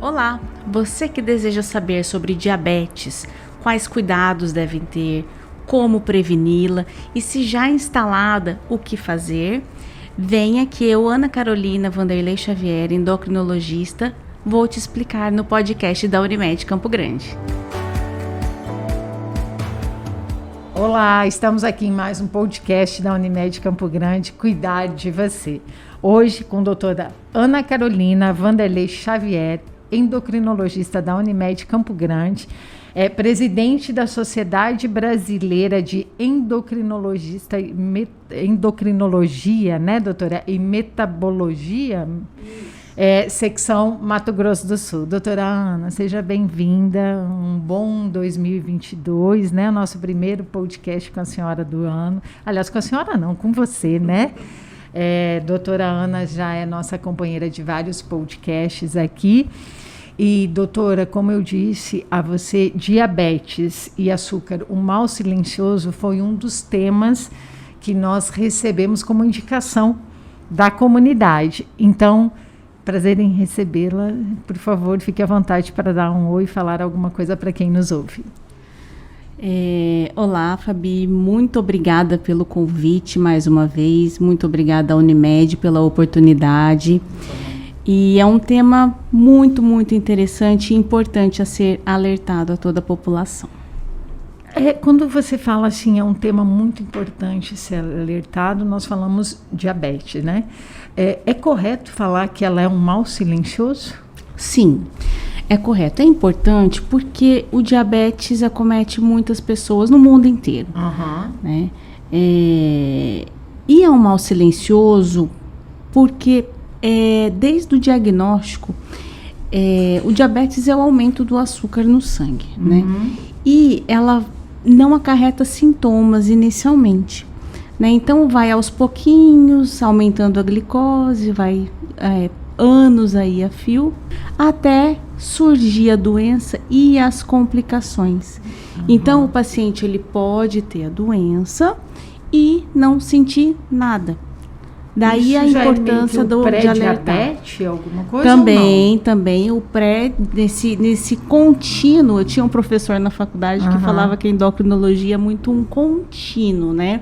Olá, você que deseja saber sobre diabetes, quais cuidados devem ter, como preveni-la e se já instalada, o que fazer? Venha que eu, Ana Carolina Vanderlei Xavier, endocrinologista, vou te explicar no podcast da Unimed Campo Grande. Olá, estamos aqui em mais um podcast da Unimed Campo Grande, Cuidar de Você. Hoje com a doutora Ana Carolina Vanderlei Xavier, endocrinologista da Unimed Campo Grande, presidente da Sociedade Brasileira de Endocrinologia, né, doutora? E Metabologia, secção Mato Grosso do Sul. Doutora Ana, seja bem-vinda, um bom 2022, né? Nosso primeiro podcast com a senhora do ano. Aliás, com a senhora não, com você, né? Doutora Ana já é nossa companheira de vários podcasts aqui. E, doutora, como eu disse a você, diabetes e açúcar, o mal silencioso, foi um dos temas que nós recebemos como indicação da comunidade. Então, prazer em recebê-la. Por favor, fique à vontade para dar um oi e falar alguma coisa para quem nos ouve. Olá, Fabi, muito obrigada pelo convite mais uma vez, muito obrigada à Unimed pela oportunidade. E é um tema muito, muito interessante e importante a ser alertado a toda a população. Quando você fala assim, é um tema muito importante ser alertado, nós falamos diabetes, né? É correto falar que ela é um mal silencioso? Sim, é correto. É importante porque o diabetes acomete muitas pessoas no mundo inteiro. Né? E é um mal silencioso porque desde o diagnóstico, o diabetes é o aumento do açúcar no sangue, né? E ela não acarreta sintomas inicialmente, né? Então vai aos pouquinhos, aumentando a glicose, vai anos aí a fio, até surgir a doença e as complicações. Então o paciente ele pode ter a doença e não sentir nada. Daí isso a importância de pré-diabetes, alguma coisa? Também o pré, nesse contínuo. Eu tinha um professor na faculdade que falava que a endocrinologia é muito um contínuo, né?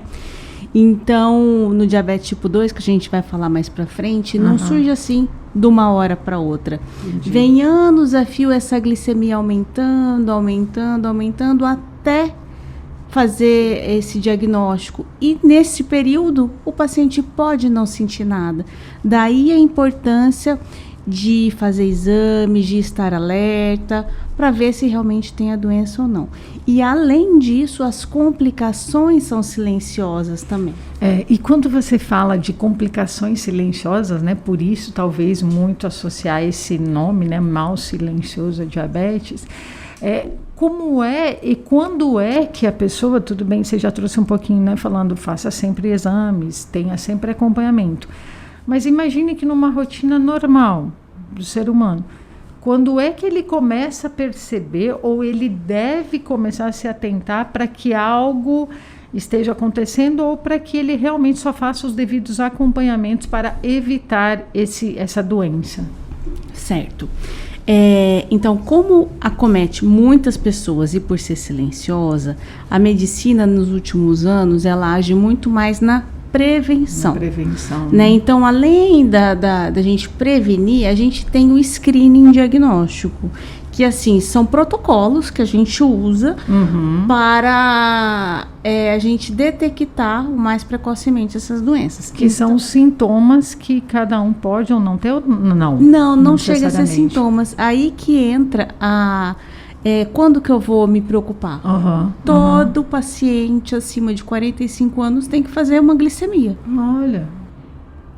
Então, no diabetes tipo 2, que a gente vai falar mais pra frente, não surge assim de uma hora para outra. Entendi. Vem anos a fio essa glicemia aumentando, até fazer esse diagnóstico. E nesse período, o paciente pode não sentir nada. Daí a importância de fazer exames, de estar alerta, para ver se realmente tem a doença ou não. E além disso, as complicações são silenciosas também. E quando você fala de complicações silenciosas, né, por isso talvez muito associar esse nome, né, mal silencioso a diabetes, como e quando que a pessoa, tudo bem, você já trouxe um pouquinho, né, falando, faça sempre exames, tenha sempre acompanhamento. Mas imagine que numa rotina normal do ser humano, quando que ele começa a perceber ou ele deve começar a se atentar para que algo esteja acontecendo ou para que ele realmente só faça os devidos acompanhamentos para evitar essa doença? Certo. Então, como acomete muitas pessoas e por ser silenciosa, a medicina nos últimos anos ela age muito mais na prevenção. Né? Então, além da gente prevenir, a gente tem o screening diagnóstico, que assim, são protocolos que a gente usa para a gente detectar o mais precocemente essas doenças. Que são os sintomas que cada um pode ou não ter? Não chega a ser sintomas. Aí que entra quando que eu vou me preocupar? Todo paciente acima de 45 anos tem que fazer uma glicemia. Olha.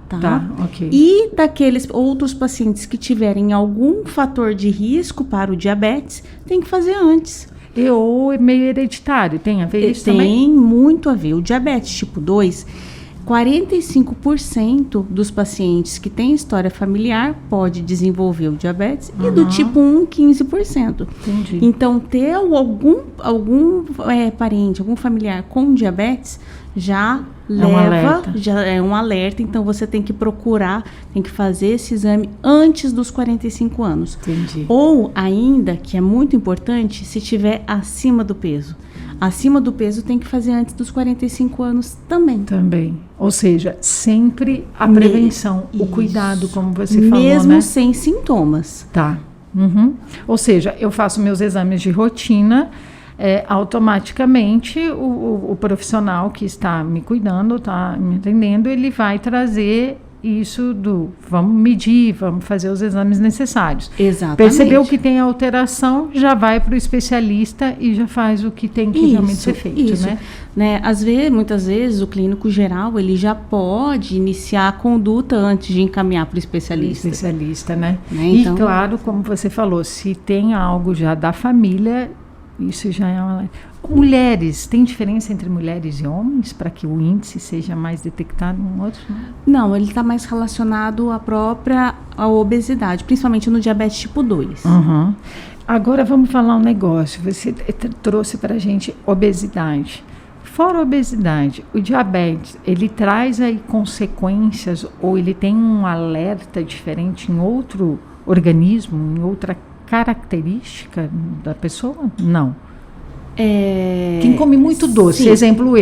Tá, ok. E daqueles outros pacientes que tiverem algum fator de risco para o diabetes, tem que fazer antes. Ou é meio hereditário, tem a ver isso também? Tem muito a ver. O diabetes tipo 2, 45% dos pacientes que têm história familiar pode desenvolver o diabetes e do tipo 1, 15%. Entendi. Então, ter algum parente, algum familiar com diabetes já já é um alerta, então você tem que procurar, tem que fazer esse exame antes dos 45 anos. Entendi. Ou ainda, que é muito importante, se tiver acima do peso. Acima do peso tem que fazer antes dos 45 anos também. Também. Ou seja, sempre a prevenção, o cuidado, como você falou, mesmo né? sem sintomas. Tá. Uhum. Ou seja, eu faço meus exames de rotina, automaticamente o profissional que está me cuidando, está me atendendo, ele vai trazer isso vamos medir, vamos fazer os exames necessários. Exatamente. Percebeu que tem alteração, já vai para o especialista e já faz o que tem que realmente ser feito, né? Muitas vezes o clínico geral, ele já pode iniciar a conduta antes de encaminhar para o especialista. Né? Então, e claro, como você falou, se tem algo já da família, isso já é uma... Mulheres, tem diferença entre mulheres e homens para que o índice seja mais detectado em outros? Não, ele está mais relacionado à obesidade, principalmente no diabetes tipo 2. Uhum. Agora vamos falar um negócio. Você trouxe para a gente obesidade. Fora a obesidade, o diabetes, ele traz aí consequências ou ele tem um alerta diferente em outro organismo, em outra característica da pessoa? Não. Quem come muito doce, sim. exemplo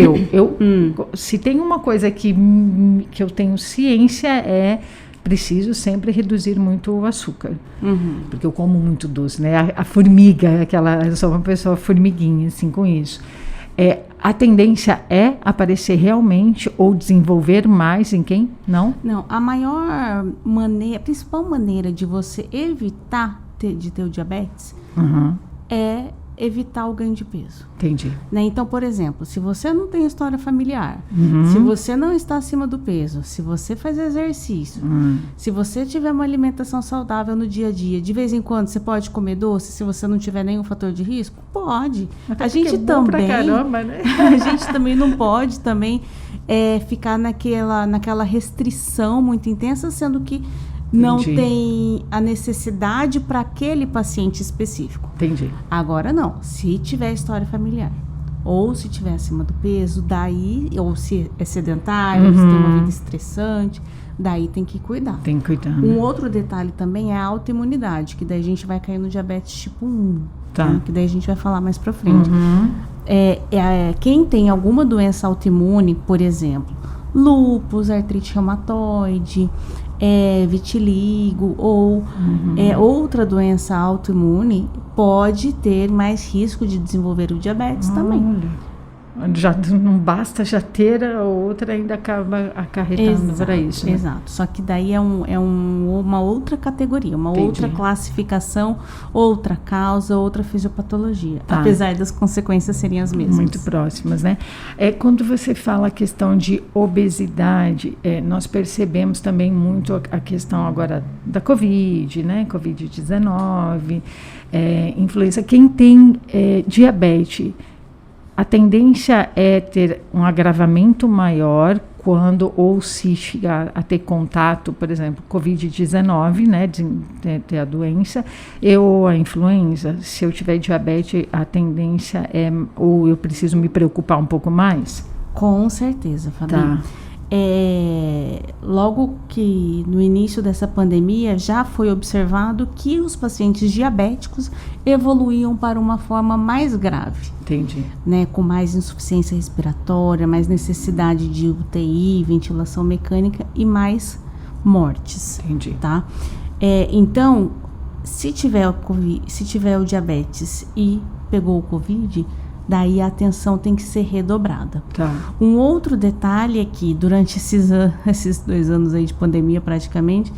se tem uma coisa que eu tenho ciência preciso sempre reduzir muito o açúcar, porque eu como muito doce, né? A formiga, eu sou uma pessoa formiguinha assim com isso. A tendência é aparecer realmente ou desenvolver mais em quem? Não, a principal maneira de você evitar de ter o diabetes é evitar o ganho de peso. Entendi. Né? Então, por exemplo, se você não tem história familiar, se você não está acima do peso, se você faz exercício, se você tiver uma alimentação saudável no dia a dia, de vez em quando você pode comer doce, se você não tiver nenhum fator de risco, pode. Até a gente também, pra caramba, né? A gente também não pode ficar naquela restrição muito intensa, sendo que não tem a necessidade para aquele paciente específico. Entendi. Agora não, se tiver história familiar, ou se tiver acima do peso, daí, ou se é sedentário, se tem uma vida estressante, daí tem que cuidar. Tem que cuidar. Um outro detalhe também é a autoimunidade, que daí a gente vai cair no diabetes tipo 1, tá. Né, que daí a gente vai falar mais pra frente. Quem tem alguma doença autoimune, por exemplo, lúpus, artrite reumatoide, vitiligo ou outra doença autoimune, pode ter mais risco de desenvolver o diabetes também. Já não basta já ter, a outra ainda acaba acarretando para isso. Né? Exato, só que daí é uma outra categoria, outra classificação, outra causa, outra fisiopatologia, apesar das consequências serem as mesmas. Muito próximas, né? Quando você fala a questão de obesidade, nós percebemos também muito a questão agora da Covid, né? Covid-19, influença. Quem tem diabetes, a tendência é ter um agravamento maior quando ou se chegar a ter contato, por exemplo, Covid-19, né, de ter a doença, ou a influenza. Se eu tiver diabetes, a tendência ou eu preciso me preocupar um pouco mais? Com certeza, Fabi. Tá. Logo que no início dessa pandemia já foi observado que os pacientes diabéticos evoluíam para uma forma mais grave. Entendi. Né, com mais insuficiência respiratória, mais necessidade de UTI, ventilação mecânica e mais mortes. Entendi. Tá? Então, se tiver o diabetes e pegou o Covid, daí a atenção tem que ser redobrada. Tá. Um outro detalhe é que durante esses 2 anos aí de pandemia praticamente,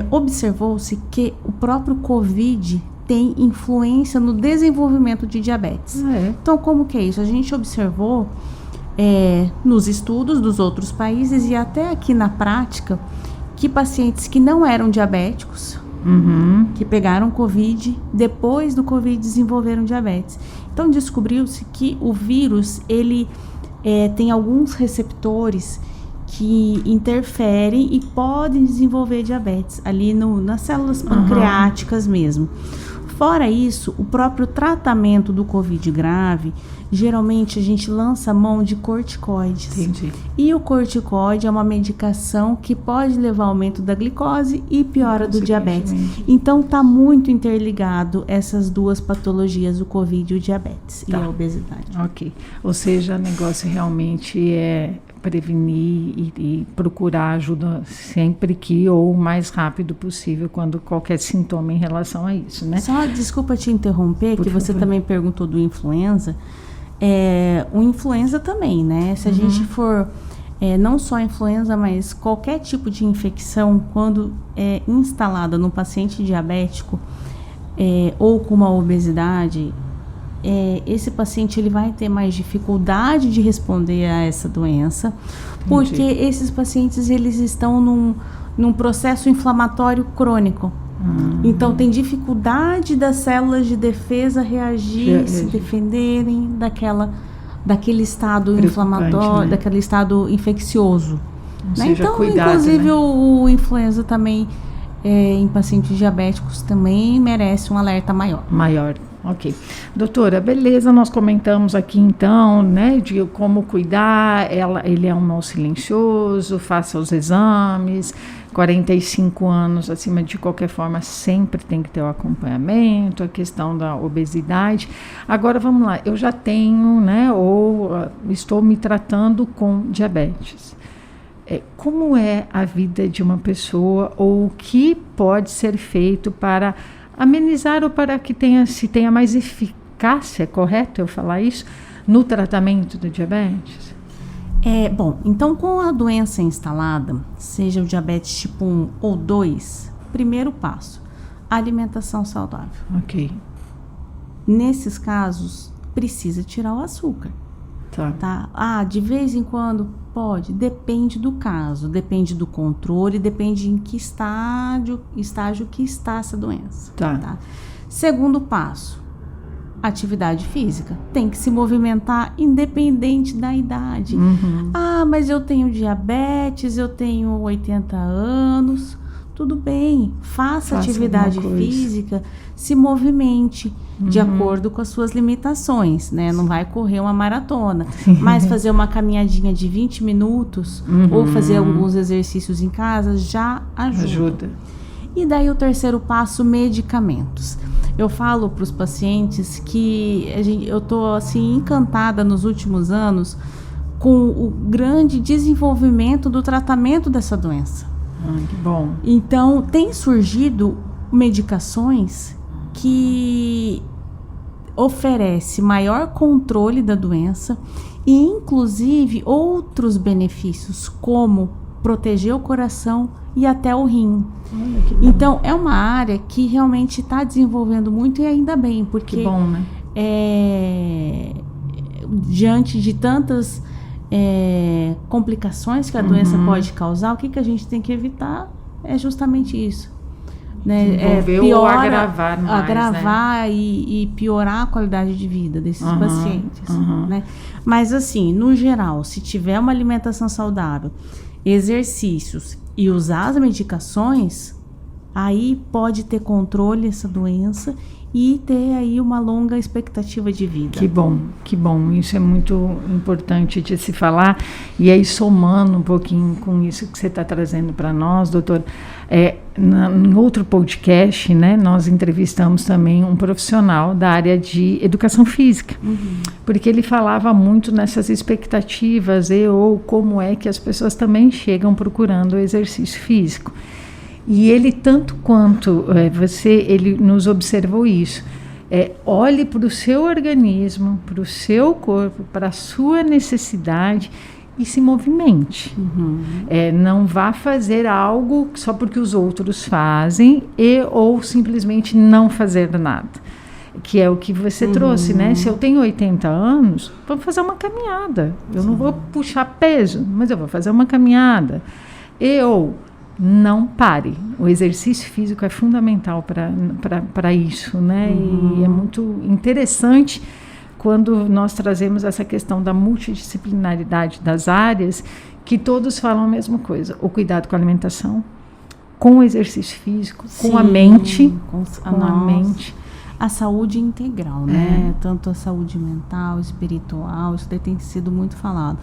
observou-se que o próprio Covid tem influência no desenvolvimento de diabetes. Então, como que é isso? A gente observou nos estudos dos outros países e até aqui na prática que pacientes que não eram diabéticos, que pegaram Covid, depois do Covid desenvolveram diabetes. Então, descobriu-se que o vírus, ele tem alguns receptores que interferem e podem desenvolver diabetes ali nas células pancreáticas mesmo. Fora isso, o próprio tratamento do Covid grave geralmente a gente lança a mão de corticoides. Entendi. E o corticoide é uma medicação que pode levar ao aumento da glicose e piora do diabetes. Então está muito interligado essas duas patologias, o COVID e o diabetes e a obesidade. Ok. Ou seja, o negócio realmente é prevenir e procurar ajuda sempre que ou o mais rápido possível quando qualquer sintoma em relação a isso, né? Só desculpa te interromper, que você também perguntou do influenza. O influenza também, né? Se a gente for, não só a influenza, mas qualquer tipo de infecção, quando é instalada no paciente diabético ou com uma obesidade, esse paciente ele vai ter mais dificuldade de responder a essa doença, porque esses pacientes eles estão num processo inflamatório crônico. Então tem dificuldade das células de defesa reagir, se defenderem daquele estado inflamatório, né? Daquele estado infeccioso. Né? Então, cuidado, inclusive, né? O influenza também em pacientes diabéticos também merece um alerta maior. Ok. Doutora, beleza, nós comentamos aqui então, né, de como cuidar, ele é um mal silencioso, faça os exames, 45 anos acima de qualquer forma sempre tem que ter o acompanhamento, a questão da obesidade. Agora vamos lá, eu já tenho, né, ou estou me tratando com diabetes. Como é a vida de uma pessoa ou o que pode ser feito para amenizar ou para que se tenha mais eficácia, correto eu falar isso, no tratamento do diabetes? Bom, então com a doença instalada, seja o diabetes tipo 1 ou 2, primeiro passo, alimentação saudável. Ok. Nesses casos, precisa tirar o açúcar. Tá? De vez em quando pode, depende do caso, depende do controle, depende em que estágio que está essa doença. Tá? Segundo passo, atividade física. Tem que se movimentar independente da idade. Mas eu tenho diabetes, eu tenho 80 anos. Tudo bem, faça atividade física, se movimente de acordo com as suas limitações, né? Não vai correr uma maratona, mas fazer uma caminhadinha de 20 minutos ou fazer alguns exercícios em casa já ajuda. E daí o terceiro passo, medicamentos. Eu falo para os pacientes que eu estou assim encantada nos últimos anos com o grande desenvolvimento do tratamento dessa doença. Que bom. Então, tem surgido medicações que oferecem maior controle da doença e, inclusive, outros benefícios, como proteger o coração e até o rim. Então, é uma área que realmente está desenvolvendo muito e ainda bem, porque que bom, né? Diante de tantas complicações que a doença pode causar, o que a gente tem que evitar é justamente isso. Né? Ou agravar mais, né? e piorar a qualidade de vida desses pacientes. Né? Mas assim, no geral, se tiver uma alimentação saudável, exercícios e usar as medicações, aí pode ter controle essa doença e ter aí uma longa expectativa de vida. Que bom. Isso é muito importante de se falar. E aí, somando um pouquinho com isso que você está trazendo para nós, doutor, em outro podcast, né, nós entrevistamos também um profissional da área de educação física, porque ele falava muito nessas expectativas ou como é que as pessoas também chegam procurando o exercício físico. E ele, tanto quanto ele nos observou isso. Olhe para o seu organismo, para o seu corpo, para a sua necessidade e se movimente. Não vá fazer algo só porque os outros fazem ou simplesmente não fazer nada. Que é o que você trouxe, né? Se eu tenho 80 anos, vamos fazer uma caminhada. Eu não vou puxar peso, mas eu vou fazer uma caminhada. Não pare. O exercício físico é fundamental para isso, né? E é muito interessante quando nós trazemos essa questão da multidisciplinaridade das áreas, que todos falam a mesma coisa. O cuidado com a alimentação, com o exercício físico, com a mente. A mente. a saúde integral, né? Tanto a saúde mental, espiritual, isso daí tem sido muito falado.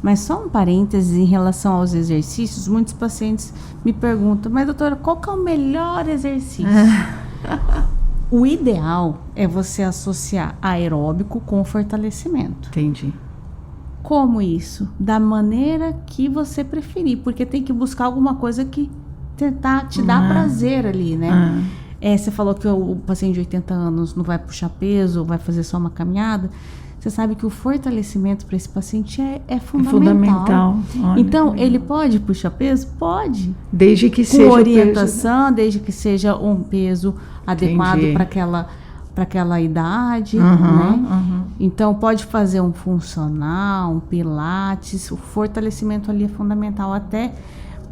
Mas só um parênteses em relação aos exercícios, muitos pacientes me perguntam, mas doutora, qual que é o melhor exercício? O ideal é você associar aeróbico com fortalecimento. Entendi. Como isso? Da maneira que você preferir, porque tem que buscar alguma coisa que tentar te dar prazer ali, né? Você falou que o paciente de 80 anos não vai puxar peso, vai fazer só uma caminhada. Você sabe que o fortalecimento para esse paciente é fundamental. Olha, então, ele pode puxar peso? Pode. Desde que com seja orientação, desde que seja um peso adequado para aquela idade, né? Então, pode fazer um funcional, um pilates. O fortalecimento ali é fundamental até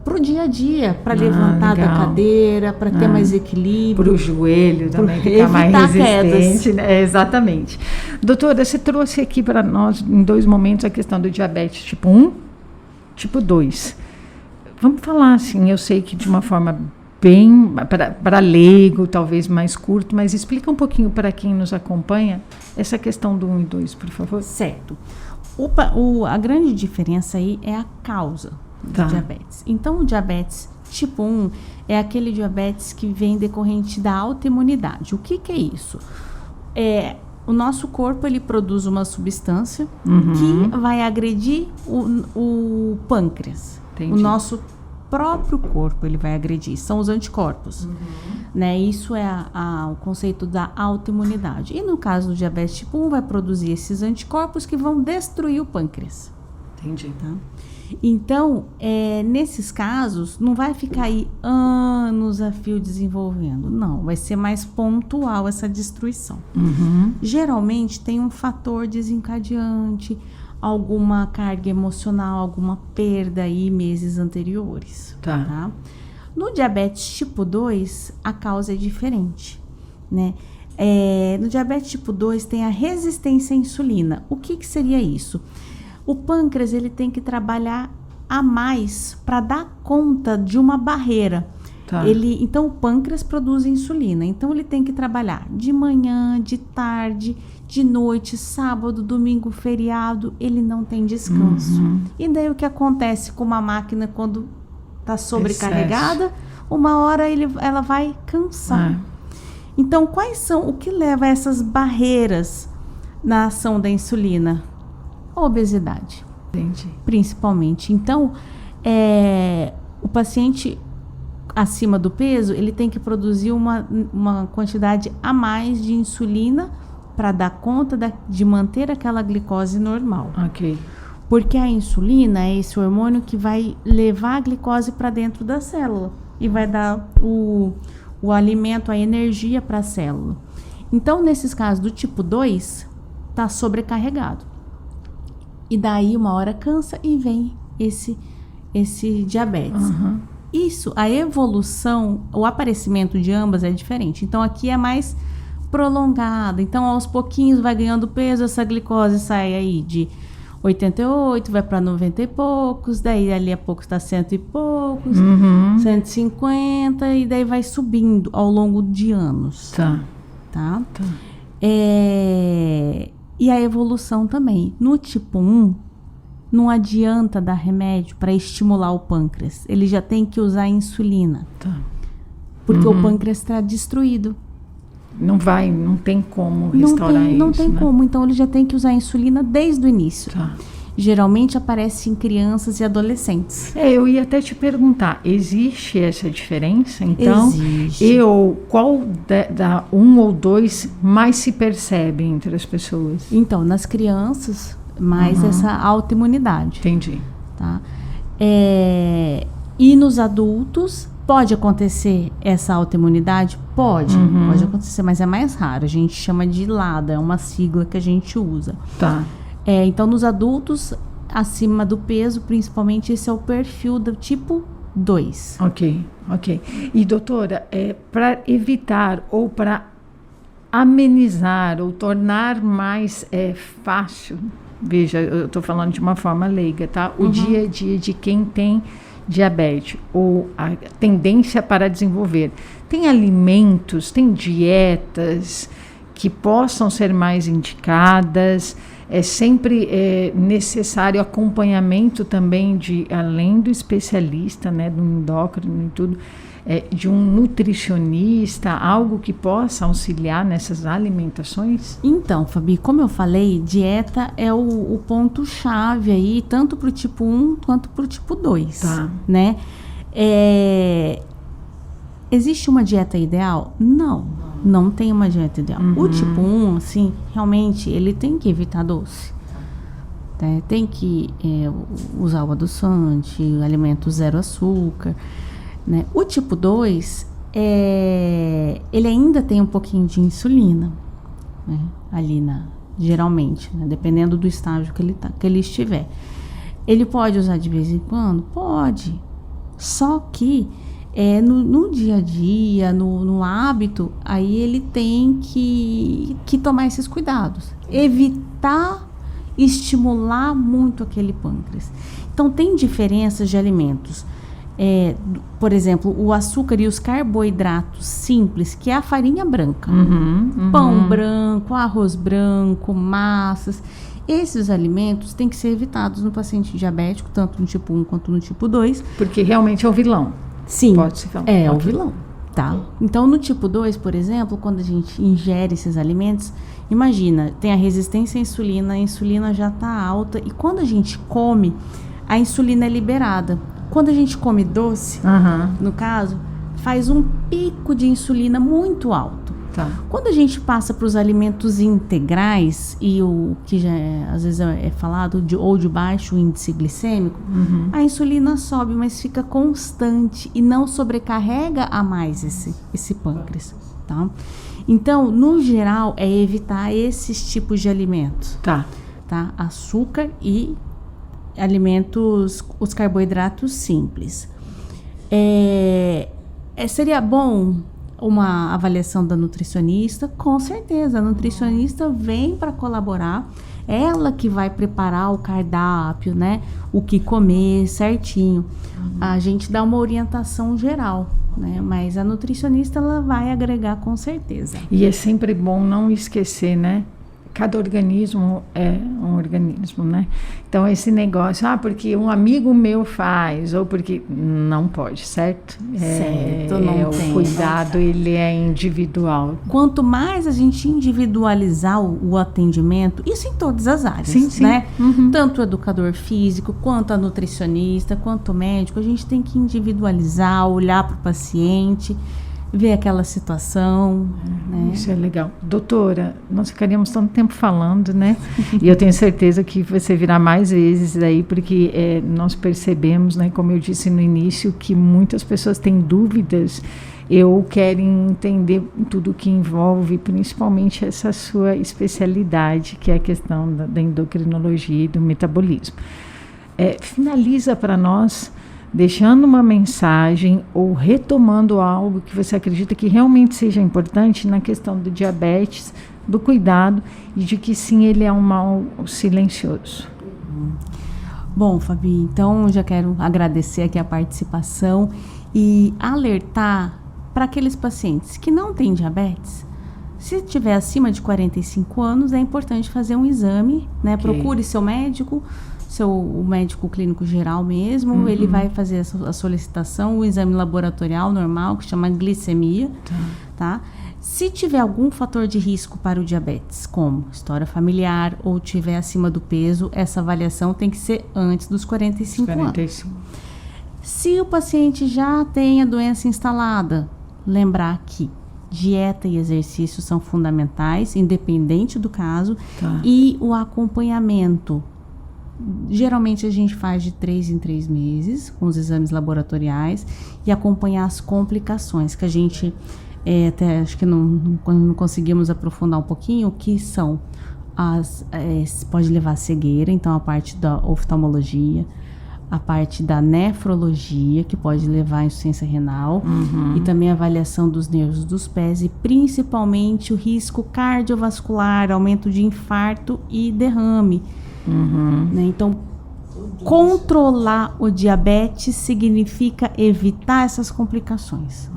para o dia a dia, para levantar da cadeira, para ter mais equilíbrio. Para o joelho também ficar mais resistente. Né? Exatamente. Doutora, você trouxe aqui para nós, em 2 momentos, a questão do diabetes tipo 1, tipo 2. Vamos falar assim, eu sei que de uma forma bem, para leigo, talvez mais curto, mas explica um pouquinho para quem nos acompanha essa questão do 1 e 2, por favor. Certo. A grande diferença aí é a causa do diabetes. Então, o diabetes tipo 1 é aquele diabetes que vem decorrente da autoimunidade. O que é isso? O nosso corpo, ele produz uma substância que vai agredir o pâncreas. Entendi. O nosso próprio corpo, ele vai agredir. São os anticorpos. Né? Isso é o conceito da autoimunidade. E no caso do diabetes tipo 1, vai produzir esses anticorpos que vão destruir o pâncreas. Entendi. Tá? Então, nesses casos, não vai ficar aí anos a fio desenvolvendo. Não, vai ser mais pontual essa destruição. Geralmente tem um fator desencadeante, alguma carga emocional, alguma perda aí meses anteriores. Tá? No diabetes tipo 2, a causa é diferente, né? No diabetes tipo 2 tem a resistência à insulina. O que seria isso? O pâncreas, ele tem que trabalhar a mais para dar conta de uma barreira. Então, o pâncreas produz insulina. Então, ele tem que trabalhar de manhã, de tarde, de noite, sábado, domingo, feriado. Ele não tem descanso. E daí, o que acontece com uma máquina quando está sobrecarregada? Uma hora ela vai cansar. Então, o que leva a essas barreiras na ação da insulina? A obesidade. Entendi. Principalmente. Então, o paciente acima do peso, ele tem que produzir uma quantidade a mais de insulina para dar conta de manter aquela glicose normal. Ok. Porque a insulina é esse hormônio que vai levar a glicose para dentro da célula e vai dar o alimento, a energia para a célula. Então, nesses casos do tipo 2, está sobrecarregado. E daí uma hora cansa e vem esse diabetes. Isso, a evolução, o aparecimento de ambas é diferente. Então aqui é mais prolongado. Então aos pouquinhos vai ganhando peso, essa glicose sai aí de 88, vai para 90 e poucos, daí ali a pouco está 100 e poucos, 150, e daí vai subindo ao longo de anos. Tá? E a evolução também. No tipo 1, não adianta dar remédio para estimular o pâncreas. Ele já tem que usar insulina. Porque o pâncreas está destruído. Não tem como restaurar isso. Não tem como. Então, ele já tem que usar insulina desde o início. Geralmente aparece em crianças e adolescentes. Eu ia até te perguntar, existe essa diferença? Então, existe. Qual da 1 ou 2 mais se percebe entre as pessoas? Então, nas crianças, mais essa autoimunidade. Entendi. Tá? E nos adultos, pode acontecer essa autoimunidade? Pode acontecer, mas é mais raro. A gente chama de LADA, é uma sigla que a gente usa. Então, nos adultos, acima do peso, principalmente, esse é o perfil do tipo 2. Ok. E, doutora, para evitar ou para amenizar ou tornar mais fácil, veja, eu estou falando de uma forma leiga, tá? O dia a dia de quem tem diabetes ou a tendência para desenvolver, tem alimentos, tem dietas que possam ser mais indicadas? É sempre necessário acompanhamento também além do especialista, né, do endócrino e tudo, de um nutricionista, algo que possa auxiliar nessas alimentações? Então, Fabi, como eu falei, dieta é o ponto-chave aí, tanto para o tipo 1 quanto para o tipo 2, tá, né? Existe uma dieta ideal? Não tem uma dieta ideal. O tipo 1, assim, realmente, ele tem que evitar doce. Né? Tem que usar o adoçante, alimentos zero açúcar. Né? O tipo 2, ele ainda tem um pouquinho de insulina, né? Ali geralmente, né? Dependendo do estágio que ele estiver. Ele pode usar de vez em quando? Pode. Só que no dia a dia, no hábito, aí ele tem que tomar esses cuidados. Evitar estimular muito aquele pâncreas. Então, tem diferenças de alimentos. Por exemplo, o açúcar e os carboidratos simples, que é a farinha branca. Pão branco, arroz branco, massas. Esses alimentos têm que ser evitados no paciente diabético, tanto no tipo 1 quanto no tipo 2. Porque realmente é o vilão. Sim, pode ser o vilão. Tá. Então, no tipo 2, por exemplo, quando a gente ingere esses alimentos, imagina, tem a resistência à a insulina já está alta, e quando a gente come, a insulina é liberada. Quando a gente come doce, no caso, faz um pico de insulina muito alto. Tá. Quando a gente passa para os alimentos integrais, e o que já às vezes é falado, ou de baixo índice glicêmico, a insulina sobe, mas fica constante e não sobrecarrega a mais esse pâncreas. Tá? Então, no geral, é evitar esses tipos de alimentos. Tá. Açúcar e alimentos, os carboidratos simples. Seria bom uma avaliação da nutricionista? Com certeza, a nutricionista vem para colaborar, ela que vai preparar o cardápio, né? O que comer certinho. A gente dá uma orientação geral, né? Mas a nutricionista, ela vai agregar com certeza. E é sempre bom não esquecer, né? Cada organismo é um organismo, né? Então, esse negócio, porque um amigo meu faz, ou porque... Não pode, certo? Certo, não tem. O cuidado, ele é individual. Quanto mais a gente individualizar o atendimento, isso em todas as áreas, sim, né? Tanto o educador físico, quanto a nutricionista, quanto o médico, a gente tem que individualizar, olhar para o paciente, ver aquela situação, né? Isso é legal. Doutora, nós ficaríamos tanto tempo falando, né? E eu tenho certeza que você virá mais vezes daí, porque nós percebemos, né, como eu disse no início, que muitas pessoas têm dúvidas ou querem entender tudo que envolve, principalmente essa sua especialidade, que é a questão da endocrinologia e do metabolismo. Finaliza para nós deixando uma mensagem ou retomando algo que você acredita que realmente seja importante na questão do diabetes, do cuidado e de que sim, ele é um mal silencioso. Bom, Fabi, então já quero agradecer aqui a participação e alertar para aqueles pacientes que não têm diabetes. Se tiver acima de 45 anos, é importante fazer um exame, né? Okay. Procure seu médico, o médico clínico geral mesmo, ele vai fazer a solicitação, o exame laboratorial normal, que chama glicemia, tá? Se tiver algum fator de risco para o diabetes, como história familiar ou tiver acima do peso, essa avaliação tem que ser antes dos 45 anos. Se o paciente já tem a doença instalada, lembrar que dieta e exercício são fundamentais, independente do caso, e o acompanhamento. Geralmente a gente faz de 3 em 3 meses, com os exames laboratoriais, e acompanhar as complicações, que a gente até acho que não conseguimos aprofundar um pouquinho, que são pode levar a cegueira, então a parte da oftalmologia, a parte da nefrologia, que pode levar à insuficiência renal, e também a avaliação dos nervos dos pés, e principalmente o risco cardiovascular, aumento de infarto e derrame. Né? Então, controlar o diabetes significa evitar essas complicações.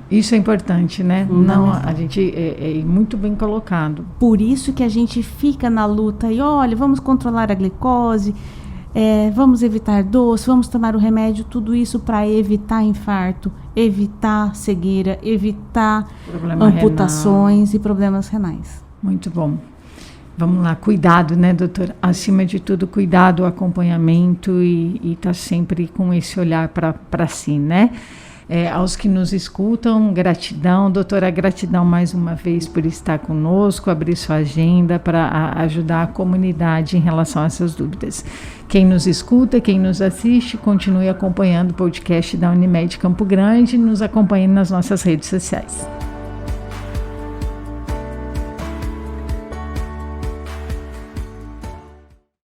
Isso é importante, né? Não, a gente é muito bem colocado. Por isso que a gente fica na luta e olha, vamos controlar a glicose, vamos evitar doce, vamos tomar o remédio, tudo isso para evitar infarto, evitar cegueira, evitar amputações e problemas renais. Muito bom. Vamos lá, cuidado, né, doutora? Acima de tudo, cuidado, acompanhamento e tá sempre com esse olhar para si, né? Aos que nos escutam, gratidão, doutora, gratidão mais uma vez por estar conosco, abrir sua agenda para ajudar a comunidade em relação a essas dúvidas. Quem nos escuta, quem nos assiste, continue acompanhando o podcast da Unimed Campo Grande e nos acompanhe nas nossas redes sociais.